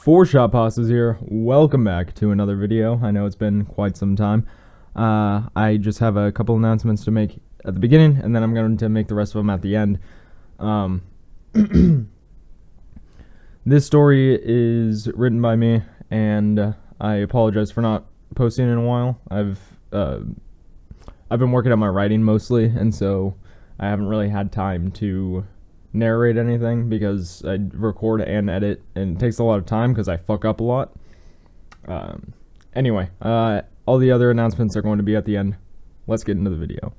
Four Shot Pastas here. Welcome back to another video. I know it's been quite some time. I just have a couple announcements to make at the beginning, and then I'm going to make the rest of them at the end. This story is written by me, and I apologize for not posting in a while. I've been working on my writing mostly, and so I haven't really had time to narrate anything because I record and edit, and it takes a lot of time because I fuck up a lot. Anyway, all the other announcements are going to be at the end. Let's get into the video.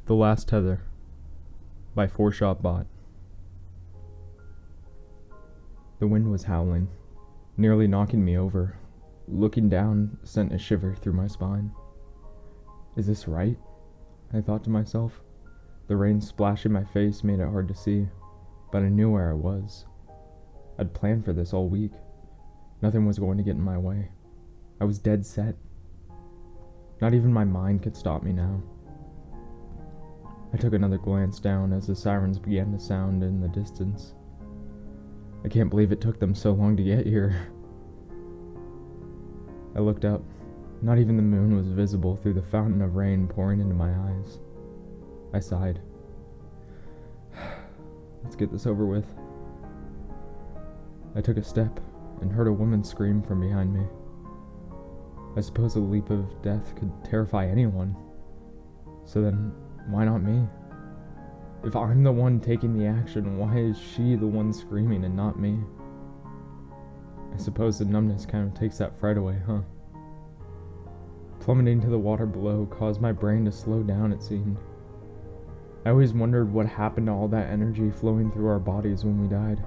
The Last Tether by 4ShotBot. The wind was howling, nearly knocking me over. Looking down sent a shiver through my spine. Is this right? I thought to myself. The rain splashing my face made it hard to see, but I knew where I was. I'd planned for this all week. Nothing was going to get in my way. I was dead set. Not even my mind could stop me now. I took another glance down as the sirens began to sound in the distance. I can't believe it took them so long to get here. I looked up. Not even the moon was visible through the fountain of rain pouring into my eyes. I sighed. Let's get this over with. I took a step and heard a woman scream from behind me. I suppose a leap of death could terrify anyone. So then, why not me? If I'm the one taking the action, why is she the one screaming and not me? I suppose the numbness kind of takes that fright away, huh? Plummeting to the water below caused my brain to slow down, it seemed. I always wondered what happened to all that energy flowing through our bodies when we died.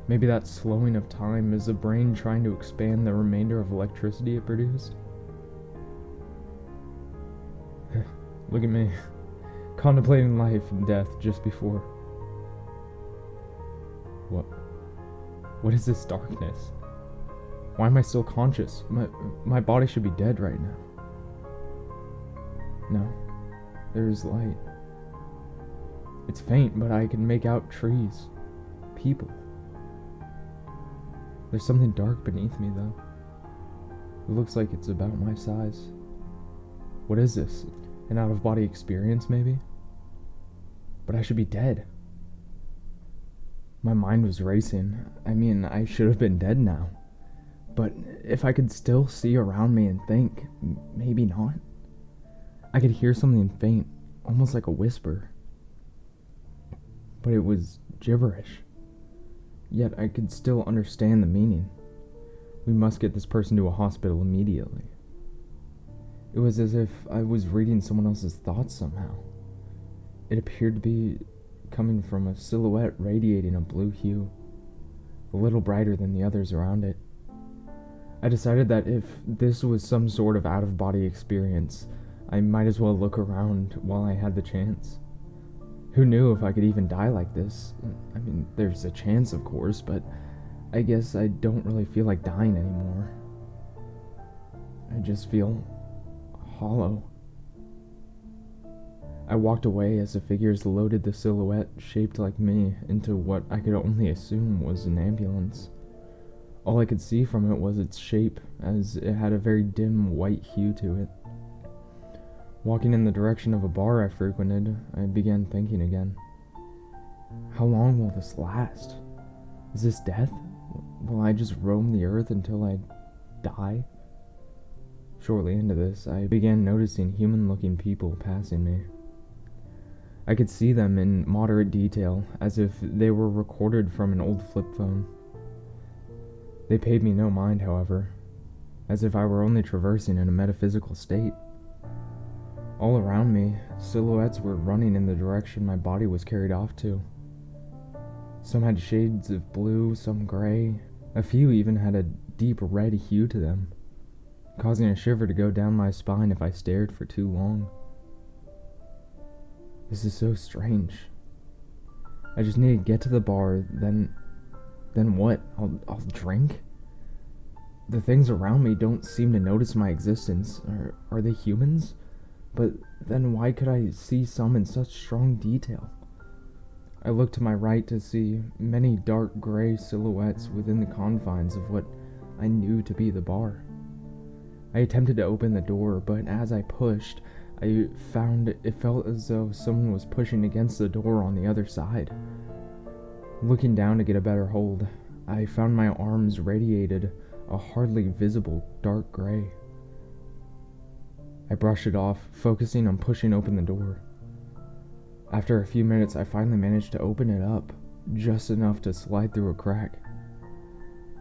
Maybe that slowing of time is the brain trying to expand the remainder of electricity it produced? Look at me, contemplating life and death just before. What is this darkness? Why am I still conscious? My body should be dead right now. No, there's light. It's faint, but I can make out trees, people. There's something dark beneath me, though. It looks like it's about my size. What is this? An out-of-body experience, maybe? But I should be dead. My mind was racing. I mean, I should have been dead now. But if I could still see around me and think, maybe not. I could hear something faint, almost like a whisper. But it was gibberish. Yet I could still understand the meaning. We must get this person to a hospital immediately. It was as if I was reading someone else's thoughts somehow. It appeared to be coming from a silhouette radiating a blue hue, a little brighter than the others around it. I decided that if this was some sort of out-of-body experience, I might as well look around while I had the chance. Who knew if I could even die like this? I mean, there's a chance, of course, but I guess I don't really feel like dying anymore. I just feel hollow. I walked away as the figures loaded the silhouette shaped like me into what I could only assume was an ambulance. All I could see from it was its shape, as it had a very dim white hue to it. Walking in the direction of a bar I frequented, I began thinking again. How long will this last? Is this death? Will I just roam the earth until I die? Shortly into this, I began noticing human-looking people passing me. I could see them in moderate detail, as if they were recorded from an old flip phone. They paid me no mind, however, as if I were only traversing in a metaphysical state. All around me, silhouettes were running in the direction my body was carried off to. Some had shades of blue, some gray. A few even had a deep red hue to them, causing a shiver to go down my spine if I stared for too long. This is so strange. I just need to get to the bar, then what? I'll drink? The things around me don't seem to notice my existence. Are they humans? But then why could I see some in such strong detail? I looked to my right to see many dark gray silhouettes within the confines of what I knew to be the bar. I attempted to open the door, but as I pushed, I found it felt as though someone was pushing against the door on the other side. Looking down to get a better hold, I found my arms radiated a hardly visible dark gray. I brushed it off, focusing on pushing open the door. After a few minutes, I finally managed to open it up, just enough to slide through a crack.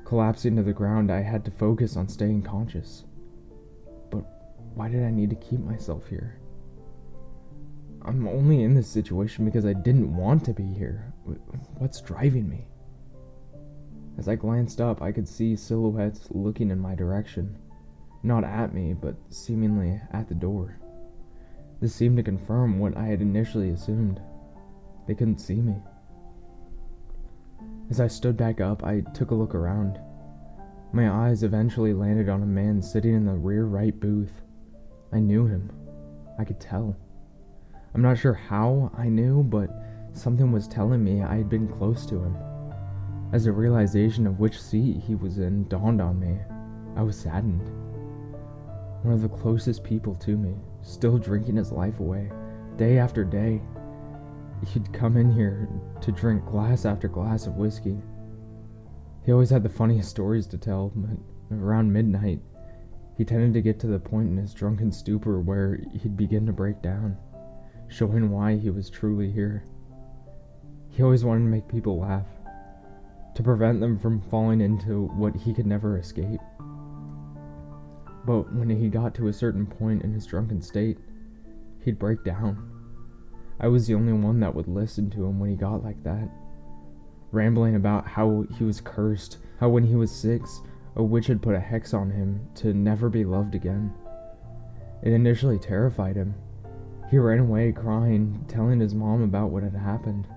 Collapsing to the ground, I had to focus on staying conscious. But why did I need to keep myself here? I'm only in this situation because I didn't want to be here. What's driving me? As I glanced up, I could see silhouettes looking in my direction. Not at me, but seemingly at the door. This seemed to confirm what I had initially assumed. They couldn't see me. As I stood back up, I took a look around. My eyes eventually landed on a man sitting in the rear right booth. I knew him. I could tell. I'm not sure how I knew, but something was telling me I had been close to him. As the realization of which seat he was in dawned on me, I was saddened. One of the closest people to me, still drinking his life away, day after day. He'd come in here to drink glass after glass of whiskey. He always had the funniest stories to tell, but around midnight, he tended to get to the point in his drunken stupor where he'd begin to break down, showing why he was truly here. He always wanted to make people laugh, to prevent them from falling into what he could never escape. But when he got to a certain point in his drunken state, he'd break down. I was the only one that would listen to him when he got like that, rambling about how he was cursed, how when he was 6, a witch had put a hex on him to never be loved again. It initially terrified him. He ran away crying, telling his mom about what had happened.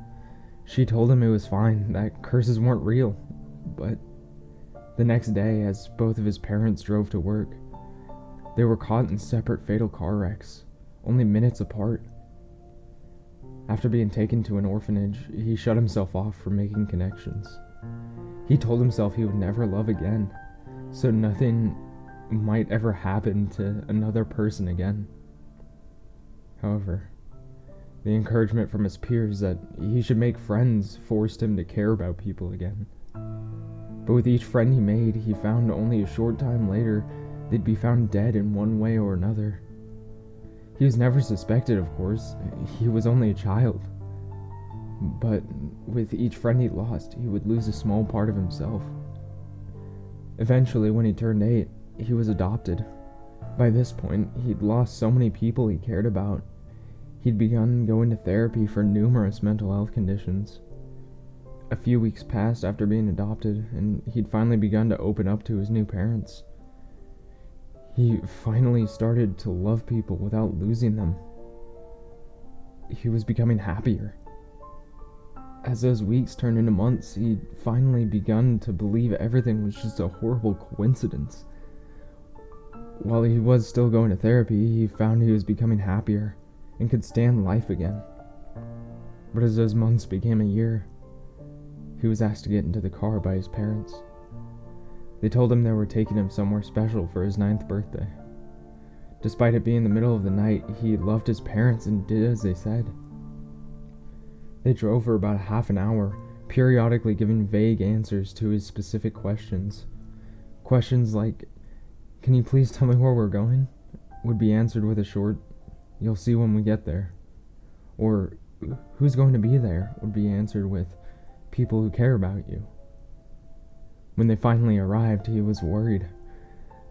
She told him it was fine, that curses weren't real. But the next day, as both of his parents drove to work, they were caught in separate fatal car wrecks, only minutes apart. After being taken to an orphanage, he shut himself off from making connections. He told himself he would never love again, so nothing might ever happen to another person again. However, the encouragement from his peers that he should make friends forced him to care about people again. But with each friend he made, he found only a short time later they'd be found dead in one way or another. He was never suspected, of course. He was only a child. But with each friend he lost, he would lose a small part of himself. Eventually, when he turned 8, he was adopted. By this point, he'd lost so many people he cared about. He'd begun going to therapy for numerous mental health conditions. A few weeks passed after being adopted, and he'd finally begun to open up to his new parents. He finally started to love people without losing them. He was becoming happier. As those weeks turned into months, he'd finally begun to believe everything was just a horrible coincidence. While he was still going to therapy, he found he was becoming happier and could stand life again. But as those months became a year, he was asked to get into the car by his parents. They told him they were taking him somewhere special for his 9th birthday. Despite it being the middle of the night, he loved his parents and did as they said. They drove for about half an hour, periodically giving vague answers to his specific questions. Questions like, "Can you please tell me where we're going?" would be answered with a short, "You'll see when we get there." Or, "Who's going to be there?" would be answered with, "People who care about you." When they finally arrived, he was worried.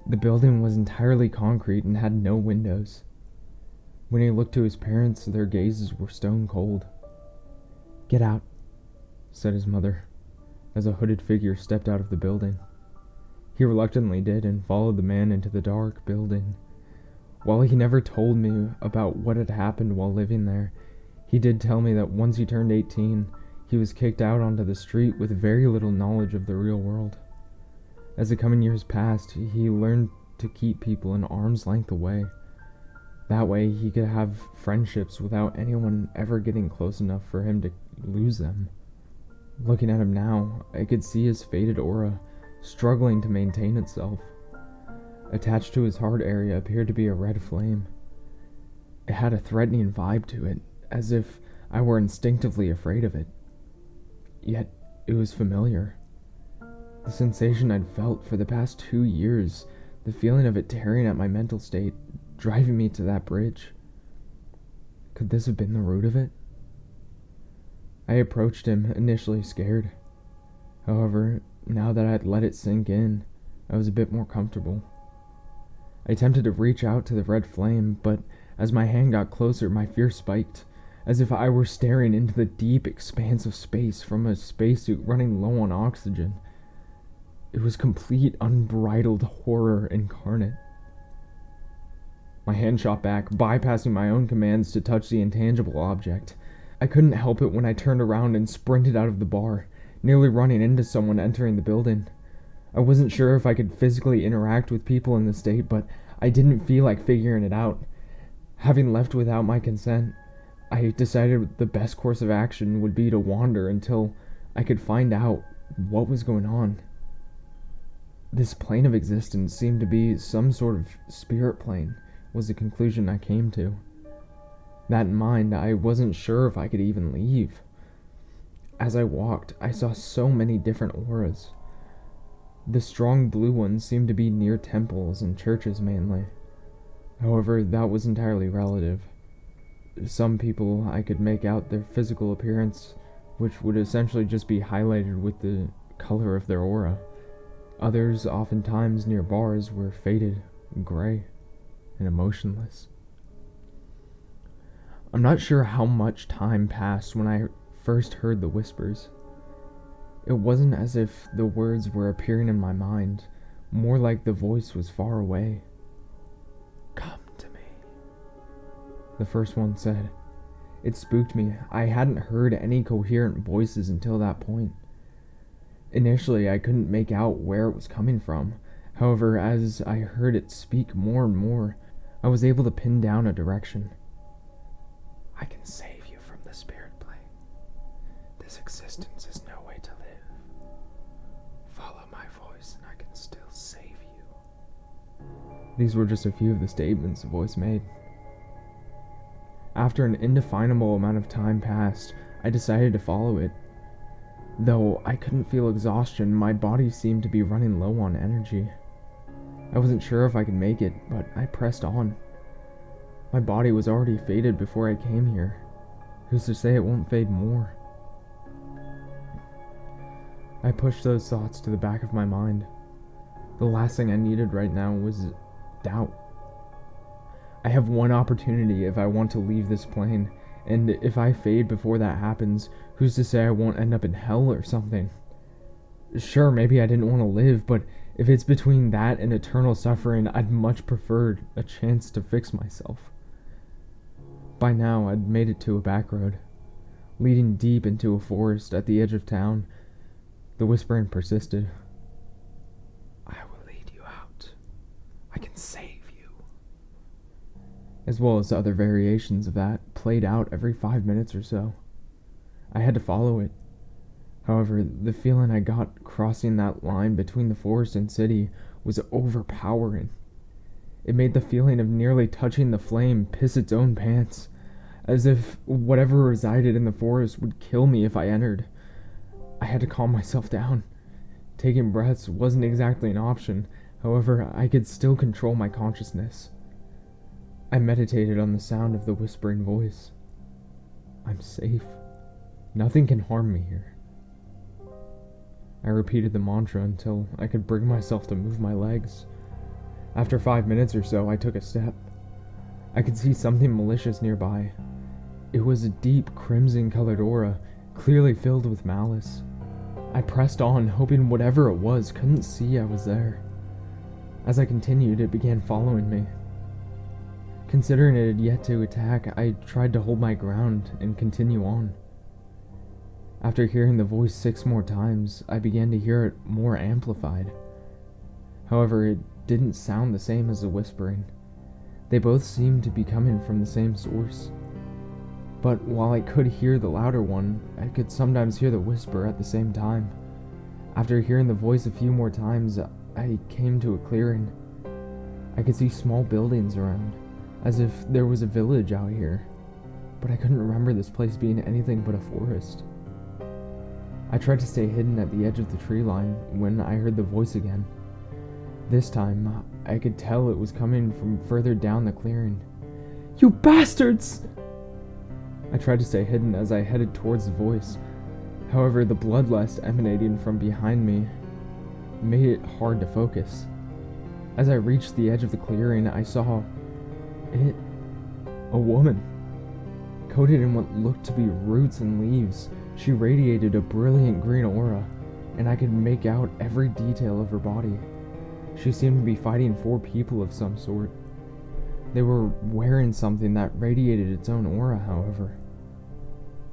The building was entirely concrete and had no windows. When he looked to his parents, their gazes were stone cold. "Get out," said his mother, as a hooded figure stepped out of the building. He reluctantly did and followed the man into the dark building. While he never told me about what had happened while living there, he did tell me that once he turned 18, he was kicked out onto the street with very little knowledge of the real world. As the coming years passed, he learned to keep people an arm's length away. That way he could have friendships without anyone ever getting close enough for him to lose them. Looking at him now, I could see his faded aura struggling to maintain itself. Attached to his heart area appeared to be a red flame. It had a threatening vibe to it, as if I were instinctively afraid of it. Yet, it was familiar. The sensation I'd felt for the past 2 years, the feeling of it tearing at my mental state, driving me to that bridge. Could this have been the root of it? I approached him, initially scared. However, now that I had let it sink in, I was a bit more comfortable. I attempted to reach out to the red flame, but as my hand got closer, my fear spiked, as if I were staring into the deep expanse of space from a spacesuit running low on oxygen. It was complete, unbridled horror incarnate. My hand shot back, bypassing my own commands to touch the intangible object. I couldn't help it when I turned around and sprinted out of the bar, nearly running into someone entering the building. I wasn't sure if I could physically interact with people in the state, but I didn't feel like figuring it out. Having left without my consent, I decided the best course of action would be to wander until I could find out what was going on. This plane of existence seemed to be some sort of spirit plane, was the conclusion I came to. That in mind, I wasn't sure if I could even leave. As I walked, I saw so many different auras. The strong blue ones seemed to be near temples and churches mainly. However, that was entirely relative. Some people, I could make out their physical appearance, which would essentially just be highlighted with the color of their aura. Others, oftentimes near bars, were faded, gray, and emotionless. I'm not sure how much time passed when I first heard the whispers. It wasn't as if the words were appearing in my mind, more like the voice was far away. "Come to me," the first one said. It spooked me. I hadn't heard any coherent voices until that point. Initially, I couldn't make out where it was coming from. However, as I heard it speak more and more, I was able to pin down a direction. "I can save you from the spirit plane. This existence is no way to live. Follow my voice and I can still save you." These were just a few of the statements the voice made. After an indefinable amount of time passed, I decided to follow it. Though I couldn't feel exhaustion, my body seemed to be running low on energy. I wasn't sure if I could make it, but I pressed on. My body was already faded before I came here. Who's to say it won't fade more? I pushed those thoughts to the back of my mind. The last thing I needed right now was doubt. I have one opportunity if I want to leave this plane, and if I fade before that happens, who's to say I won't end up in hell or something? Sure, maybe I didn't want to live, but if it's between that and eternal suffering, I'd much prefer a chance to fix myself. By now, I'd made it to a back road, leading deep into a forest at the edge of town. The whispering persisted. "I will lead you out. I can save you." As well as other variations of that, played out every 5 minutes or so. I had to follow it. However, the feeling I got crossing that line between the forest and city was overpowering. It made the feeling of nearly touching the flame piss its own pants, as if whatever resided in the forest would kill me if I entered. I had to calm myself down. Taking breaths wasn't exactly an option, however, I could still control my consciousness. I meditated on the sound of the whispering voice. "I'm safe. Nothing can harm me here." I repeated the mantra until I could bring myself to move my legs. After 5 minutes or so, I took a step. I could see something malicious nearby. It was a deep crimson-colored aura, clearly filled with malice. I pressed on, hoping whatever it was couldn't see I was there. As I continued, it began following me. Considering it had yet to attack, I tried to hold my ground and continue on. After hearing the voice 6 more times, I began to hear it more amplified. However, it didn't sound the same as the whispering. They both seemed to be coming from the same source. But while I could hear the louder one, I could sometimes hear the whisper at the same time. After hearing the voice a few more times, I came to a clearing. I could see small buildings around, as if there was a village out here, but I couldn't remember this place being anything but a forest. I tried to stay hidden at the edge of the tree line when I heard the voice again. This time, I could tell it was coming from further down the clearing. "You bastards!" I tried to stay hidden as I headed towards the voice. However, the bloodlust emanating from behind me made it hard to focus. As I reached the edge of the clearing, I saw it, a woman. Coated in what looked to be roots and leaves, she radiated a brilliant green aura, and I could make out every detail of her body. She seemed to be fighting 4 people of some sort. They were wearing something that radiated its own aura, however.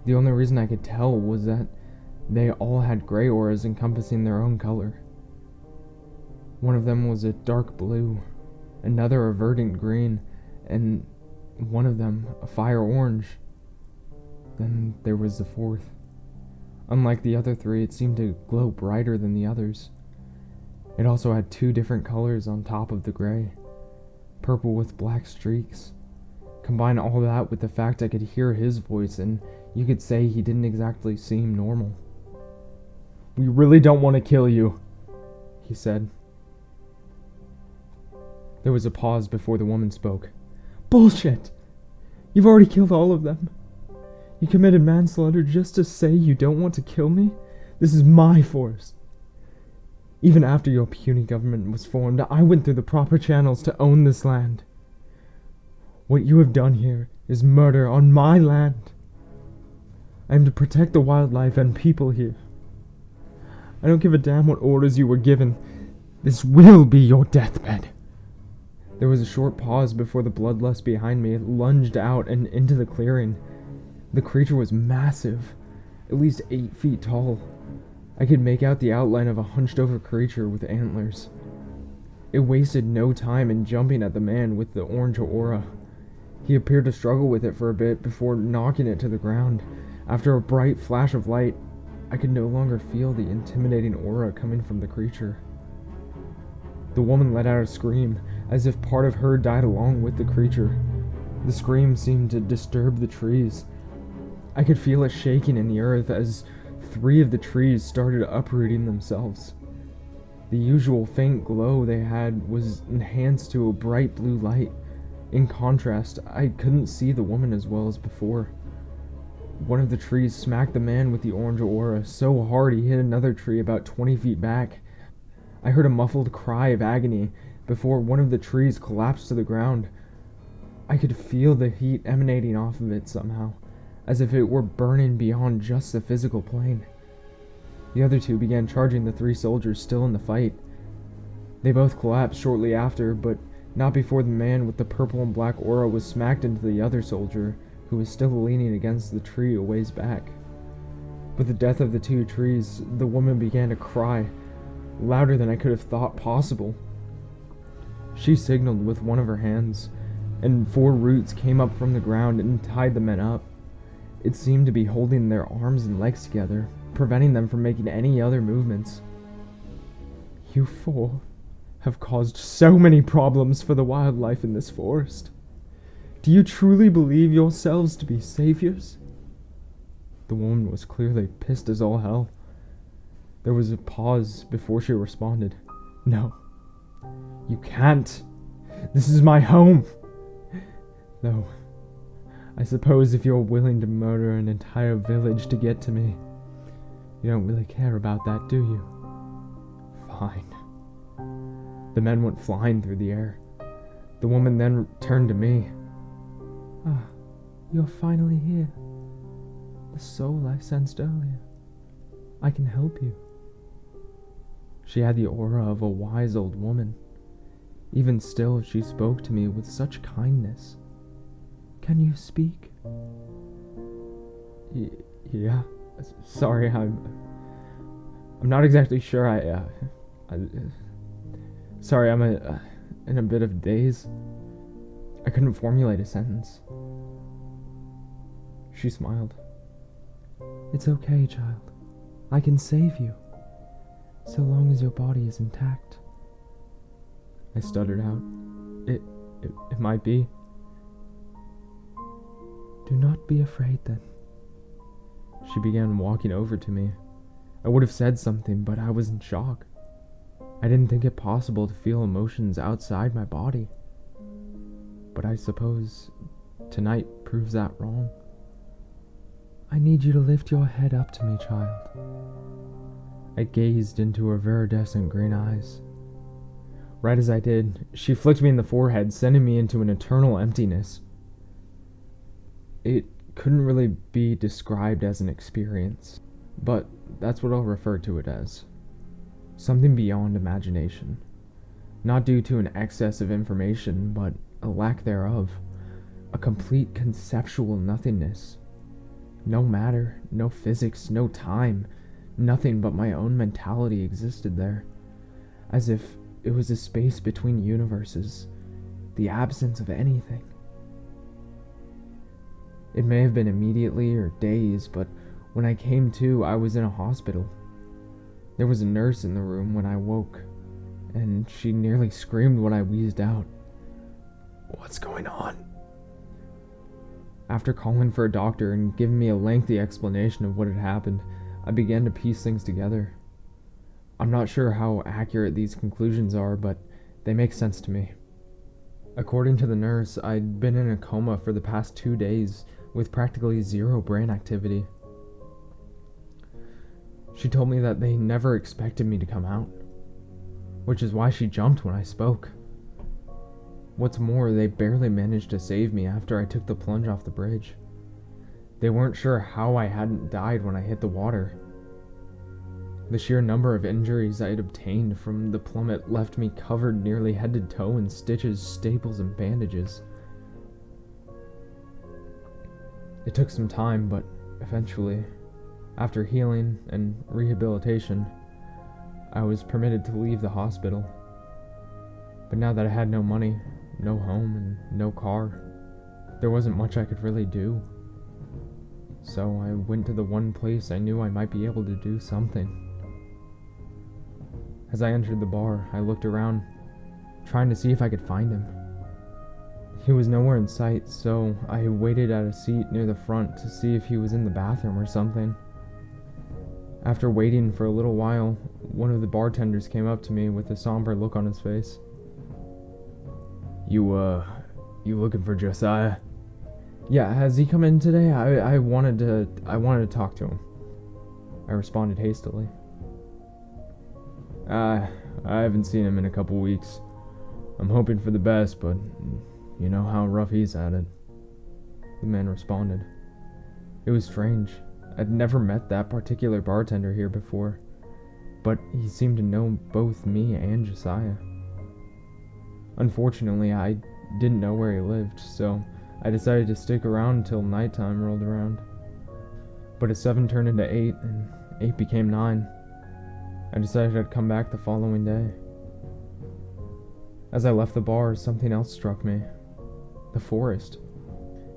The only reason I could tell was that they all had gray auras encompassing their own color. One of them was a dark blue, another a verdant green, and one of them a fire orange. Then there was the 4th. Unlike the other 3, it seemed to glow brighter than the others. It also had 2 different colors on top of the gray, purple with black streaks. Combine all that with the fact I could hear his voice, and you could say he didn't exactly seem normal. "We really don't want to kill you," he said. There was a pause before the woman spoke. "Bullshit! You've already killed all of them. You committed manslaughter just to say you don't want to kill me? This is my force. Even after your puny government was formed, I went through the proper channels to own this land. What you have done here is murder on my land. I am to protect the wildlife and people here. I don't give a damn what orders you were given. This will be your deathbed." There was a short pause before the bloodlust behind me lunged out and into the clearing. The creature was massive, at least 8 feet tall. I could make out the outline of a hunched-over creature with antlers. It wasted no time in jumping at the man with the orange aura. He appeared to struggle with it for a bit before knocking it to the ground. After a bright flash of light, I could no longer feel the intimidating aura coming from the creature. The woman let out a scream, as if part of her died along with the creature. The scream seemed to disturb the trees. I could feel it shaking in the earth as 3 of the trees started uprooting themselves. The usual faint glow they had was enhanced to a bright blue light. In contrast, I couldn't see the woman as well as before. One of the trees smacked the man with the orange aura so hard he hit another tree about 20 feet back. I heard a muffled cry of agony before one of the trees collapsed to the ground. I could feel the heat emanating off of it somehow, as if it were burning beyond just the physical plane. The other 2 began charging the 3 soldiers still in the fight. They both collapsed shortly after, but not before the man with the purple and black aura was smacked into the other soldier, who was still leaning against the tree a ways back. With the death of the 2 trees, the woman began to cry, louder than I could have thought possible. She signaled with one of her hands, and 4 roots came up from the ground and tied the men up. It seemed to be holding their arms and legs together, preventing them from making any other movements. "You 4 have caused so many problems for the wildlife in this forest. Do you truly believe yourselves to be saviors?" The woman was clearly pissed as all hell. There was a pause before she responded. "No, you can't. This is my home. Though, I suppose if you're willing to murder an entire village to get to me, you don't really care about that, do you? Fine." The men went flying through the air. The woman then turned to me. "Ah, you're finally here. The soul I sensed earlier. I can help you." She had the aura of a wise old woman. Even still, she spoke to me with such kindness. "Can you speak?" Yeah. Sorry, I'm not exactly sure. Sorry, I'm in a bit of daze. I couldn't formulate a sentence. She smiled. "It's okay, child. I can save you, so long as your body is intact." I stuttered out. It might be. "Do not be afraid then." She began walking over to me. I would have said something, but I was in shock. I didn't think it possible to feel emotions outside my body. But I suppose tonight proves that wrong. "I need you to lift your head up to me, child." I gazed into her viridescent green eyes. Right as I did, she flicked me in the forehead, sending me into an eternal emptiness. It couldn't really be described as an experience, but that's what I'll refer to it as. Something beyond imagination. Not due to an excess of information, but a lack thereof. A complete conceptual nothingness. No matter, no physics, no time. Nothing but my own mentality existed there. As if it was a space between universes. The absence of anything. It may have been immediately or days, but when I came to, I was in a hospital. There was a nurse in the room when I woke, and she nearly screamed when I wheezed out. "What's going on?" After calling for a doctor and giving me a lengthy explanation of what had happened, I began to piece things together. I'm not sure how accurate these conclusions are, but they make sense to me. According to the nurse, I'd been in a coma for the past 2 days with practically zero brain activity. She told me that they never expected me to come out, which is why she jumped when I spoke. What's more, they barely managed to save me after I took the plunge off the bridge. They weren't sure how I hadn't died when I hit the water. The sheer number of injuries I had obtained from the plummet left me covered nearly head to toe in stitches, staples, and bandages. It took some time, but eventually, after healing and rehabilitation, I was permitted to leave the hospital. But now that I had no money, no home, and no car, there wasn't much I could really do. So I went to the one place I knew I might be able to do something. As I entered the bar, I looked around, trying to see if I could find him. He was nowhere in sight, so I waited at a seat near the front to see if he was in the bathroom or something. After waiting for a little while, one of the bartenders came up to me with a somber look on his face. You looking for Josiah?" "Yeah, has he come in today? I wanted to talk to him." I responded hastily. I haven't seen him in a couple weeks. I'm hoping for the best, but you know how rough he's at it," the man responded. It was strange. I'd never met that particular bartender here before, but he seemed to know both me and Josiah. Unfortunately, I didn't know where he lived, so I decided to stick around until nighttime rolled around. But as 7 turned into 8, and 8 became 9, I decided I'd come back the following day. As I left the bar, something else struck me. The forest.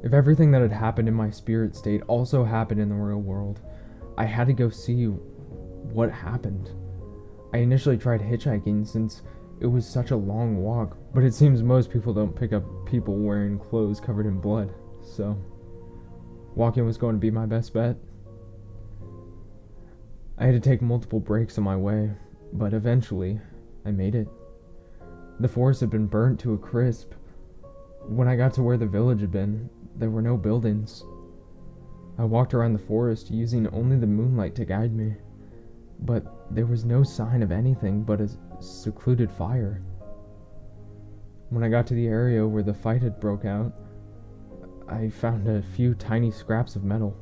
If everything that had happened in my spirit state also happened in the real world, I had to go see what happened. I initially tried hitchhiking since it was such a long walk, but it seems most people don't pick up people wearing clothes covered in blood, so walking was going to be my best bet. I had to take multiple breaks on my way, but eventually, I made it. The forest had been burnt to a crisp. When I got to where the village had been, there were no buildings. I walked around the forest using only the moonlight to guide me, but there was no sign of anything but a secluded fire. When I got to the area where the fight had broke out, I found a few tiny scraps of metal.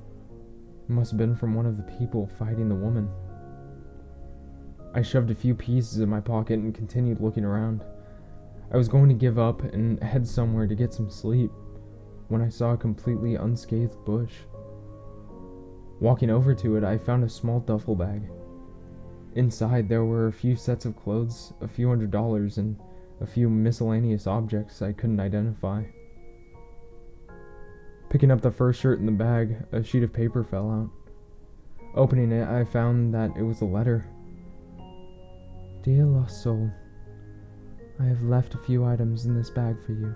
It must have been from one of the people fighting the woman. I shoved a few pieces in my pocket and continued looking around. I was going to give up and head somewhere to get some sleep when I saw a completely unscathed bush. Walking over to it, I found a small duffel bag. Inside, there were a few sets of clothes, a few $100s, and a few miscellaneous objects I couldn't identify. Picking up the first shirt in the bag, a sheet of paper fell out. Opening it, I found that it was a letter. Dear lost soul, I have left a few items in this bag for you.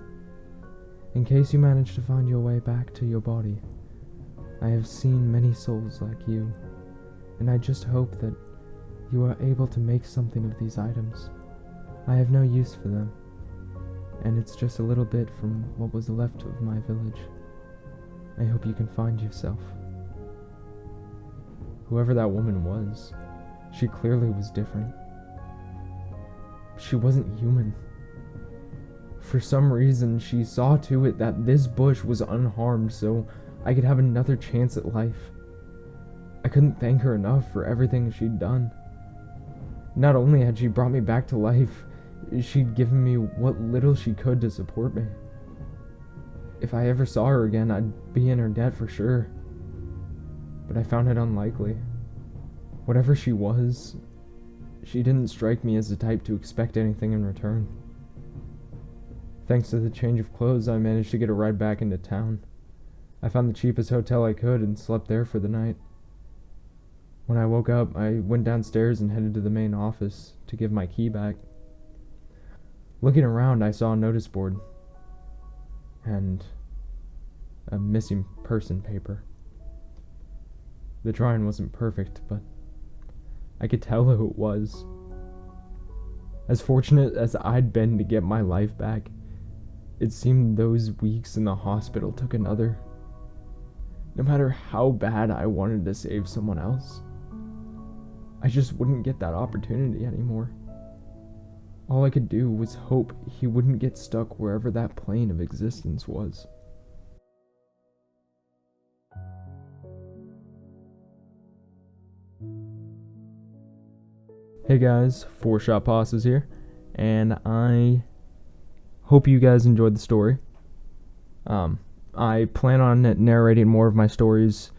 In case you manage to find your way back to your body, I have seen many souls like you, and I just hope that you are able to make something of these items. I have no use for them, and it's just a little bit from what was left of my village. I hope you can find yourself. Whoever that woman was, she clearly was different. She wasn't human. For some reason, she saw to it that this bush was unharmed so I could have another chance at life. I couldn't thank her enough for everything she'd done. Not only had she brought me back to life, she'd given me what little she could to support me. If I ever saw her again, I'd be in her debt for sure. But I found it unlikely. Whatever she was, she didn't strike me as the type to expect anything in return. Thanks to the change of clothes, I managed to get a ride back into town. I found the cheapest hotel I could and slept there for the night. When I woke up, I went downstairs and headed to the main office to give my key back. Looking around, I saw a notice board and a missing person paper. The drawing wasn't perfect, but I could tell who it was. As fortunate as I'd been to get my life back, it seemed those weeks in the hospital took another. No matter how bad I wanted to save someone else, I just wouldn't get that opportunity anymore. All I could do was hope he wouldn't get stuck wherever that plane of existence was. Hey guys, 4Shot Passes here, and I hope you guys enjoyed the story. I plan on narrating more of my stories.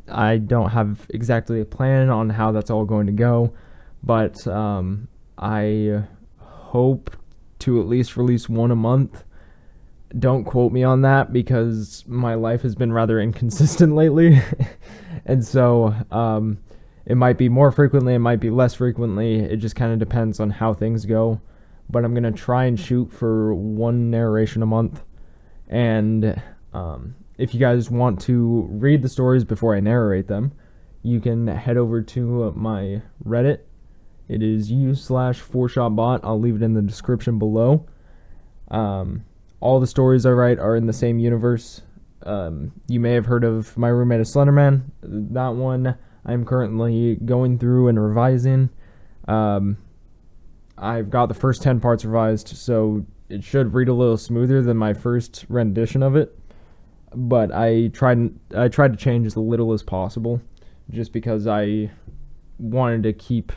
I don't have exactly a plan on how that's all going to go, but I hope to at least release one a month. Don't quote me on that because my life has been rather inconsistent lately, and so it might be more frequently, it might be less frequently. It just kind of depends on how things go. But I'm going to try and shoot for one narration a month. And if you guys want to read the stories before I narrate them, you can head over to my Reddit. It is u/4shotbot. I'll leave it in the description below. All the stories I write are in the same universe. You may have heard of My Roommate is Slenderman. That one I'm currently going through and revising. I've got the first 10 parts revised, so it should read a little smoother than my first rendition of it. But I tried to change as little as possible, just because I wanted to keep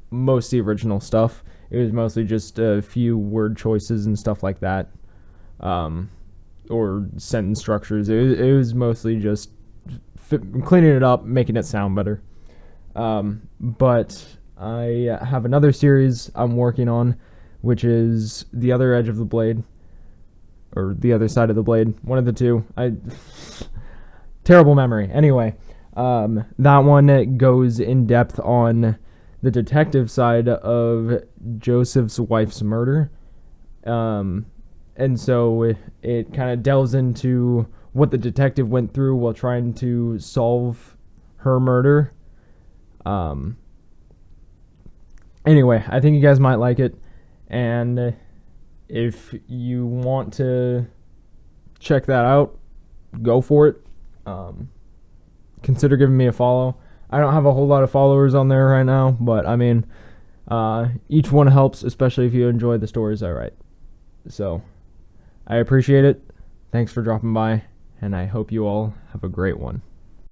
most of the original stuff. It was mostly just a few word choices and stuff like that, or sentence structures. It was mostly just cleaning it up, making it sound better. But I have another series I'm working on, which is The Other Edge of the Blade, or The Other Side of the Blade, one of the two. Terrible memory. Anyway, that one goes in depth on the detective side of Joseph's wife's murder. And so it kind of delves into what the detective went through while trying to solve her murder. Anyway, I think you guys might like it, and if you want to check that out, go for it. Consider giving me a follow. I don't have a whole lot of followers on there right now, but I mean, each one helps, especially if you enjoy the stories I write. So, I appreciate it. Thanks for dropping by, and I hope you all have a great one.